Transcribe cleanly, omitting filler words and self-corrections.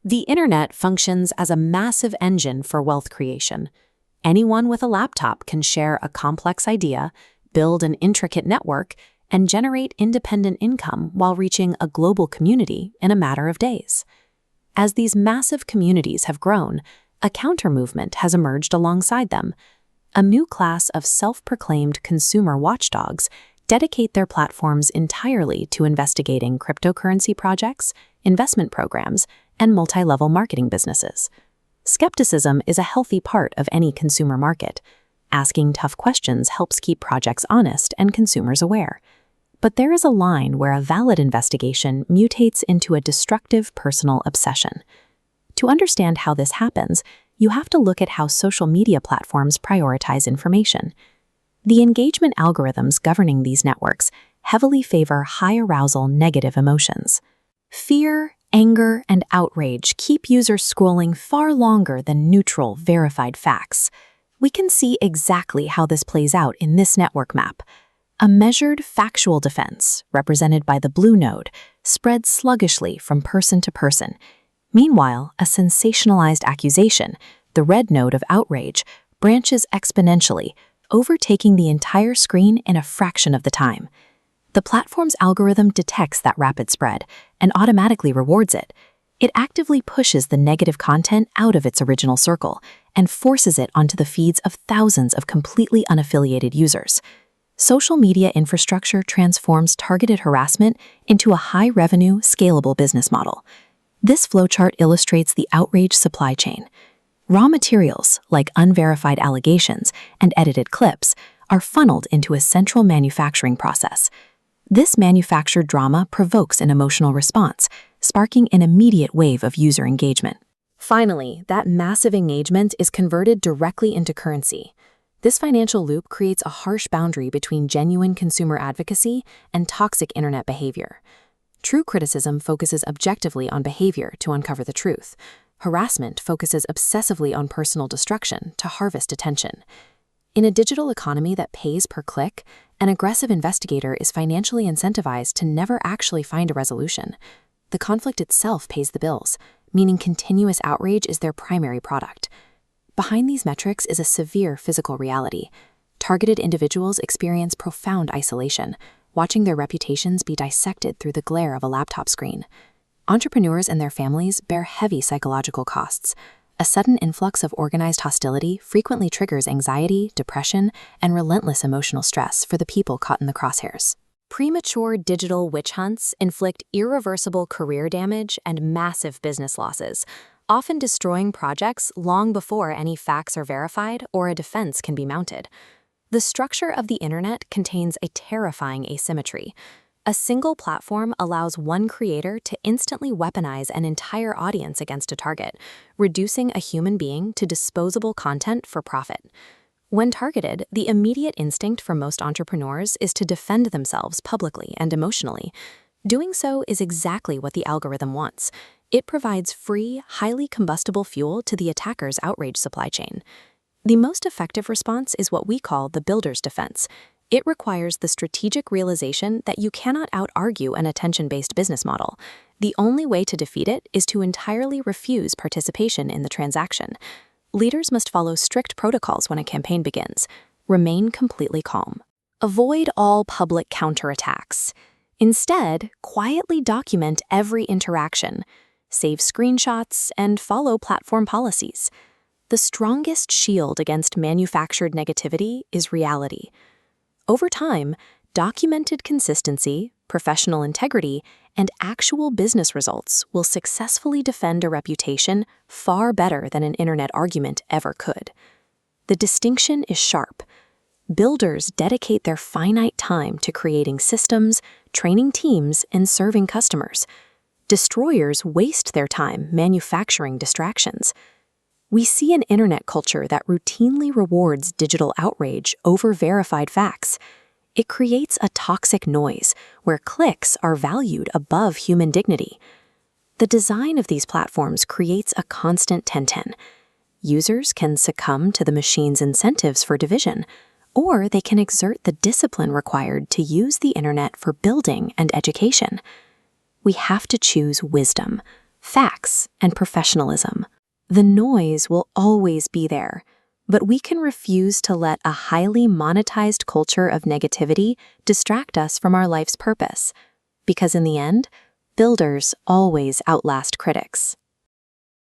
The internet functions as a massive engine for wealth creation. Anyone with a laptop can share a complex idea, build an intricate network, and generate independent income while reaching a global community in a matter of days. As these massive communities have grown, a counter-movement has emerged alongside them. A new class of self-proclaimed consumer watchdogs dedicate their platforms entirely to investigating cryptocurrency projects, investment programs, and multi-level marketing businesses. Skepticism is a healthy part of any consumer market. Asking tough questions helps keep projects honest and consumers aware. But there is a line where a valid investigation mutates into a destructive personal obsession. To understand how this happens, you have to look at how social media platforms prioritize information. The engagement algorithms governing these networks heavily favor high-arousal negative emotions. Fear, anger, and outrage keep users scrolling far longer than neutral, verified facts. We can see exactly how this plays out in this network map. A measured, factual defense, represented by the blue node, spreads sluggishly from person to person. Meanwhile, a sensationalized accusation, the red node of outrage, branches exponentially, overtaking the entire screen in a fraction of the time. The platform's algorithm detects that rapid spread and automatically rewards it. It actively pushes the negative content out of its original circle and forces it onto the feeds of thousands of completely unaffiliated users. Social media infrastructure transforms targeted harassment into a high-revenue, scalable business model. This flowchart illustrates the outrage supply chain. Raw materials, like unverified allegations and edited clips, are funneled into a central manufacturing process. This manufactured drama provokes an emotional response, sparking an immediate wave of user engagement. Finally, that massive engagement is converted directly into currency. This financial loop creates a harsh boundary between genuine consumer advocacy and toxic internet behavior. True criticism focuses objectively on behavior to uncover the truth. Harassment focuses obsessively on personal destruction to harvest attention. In a digital economy that pays per click, an aggressive investigator is financially incentivized to never actually find a resolution. The conflict itself pays the bills, meaning continuous outrage is their primary product. Behind these metrics is a severe physical reality. Targeted individuals experience profound isolation, watching their reputations be dissected through the glare of a laptop screen. Entrepreneurs and their families bear heavy psychological costs. A sudden influx of organized hostility frequently triggers anxiety, depression, and relentless emotional stress for the people caught in the crosshairs. Premature digital witch hunts inflict irreversible career damage and massive business losses, often destroying projects long before any facts are verified or a defense can be mounted. The structure of the internet contains a terrifying asymmetry. A single platform allows one creator to instantly weaponize an entire audience against a target, reducing a human being to disposable content for profit. When targeted, the immediate instinct for most entrepreneurs is to defend themselves publicly and emotionally. Doing so is exactly what the algorithm wants. It provides free, highly combustible fuel to the attacker's outrage supply chain. The most effective response is what we call the builder's defense. It requires the strategic realization that you cannot out-argue an attention-based business model. The only way to defeat it is to entirely refuse participation in the transaction. Leaders must follow strict protocols when a campaign begins. Remain completely calm. Avoid all public counterattacks. Instead, quietly document every interaction. Save screenshots and follow platform policies. The strongest shield against manufactured negativity is reality. Over time, documented consistency, professional integrity, and actual business results will successfully defend a reputation far better than an internet argument ever could. The distinction is sharp. Builders dedicate their finite time to creating systems, training teams, and serving customers. Destroyers waste their time manufacturing distractions. We see an internet culture that routinely rewards digital outrage over verified facts. It creates a toxic noise where clicks are valued above human dignity. The design of these platforms creates a constant 10-10. Users can succumb to the machine's incentives for division, or they can exert the discipline required to use the internet for building and education. We have to choose wisdom. facts, and professionalism. The noise will always be there, but we can refuse to let a highly monetized culture of negativity distract us from our life's purpose. Because in the end, builders always outlast critics.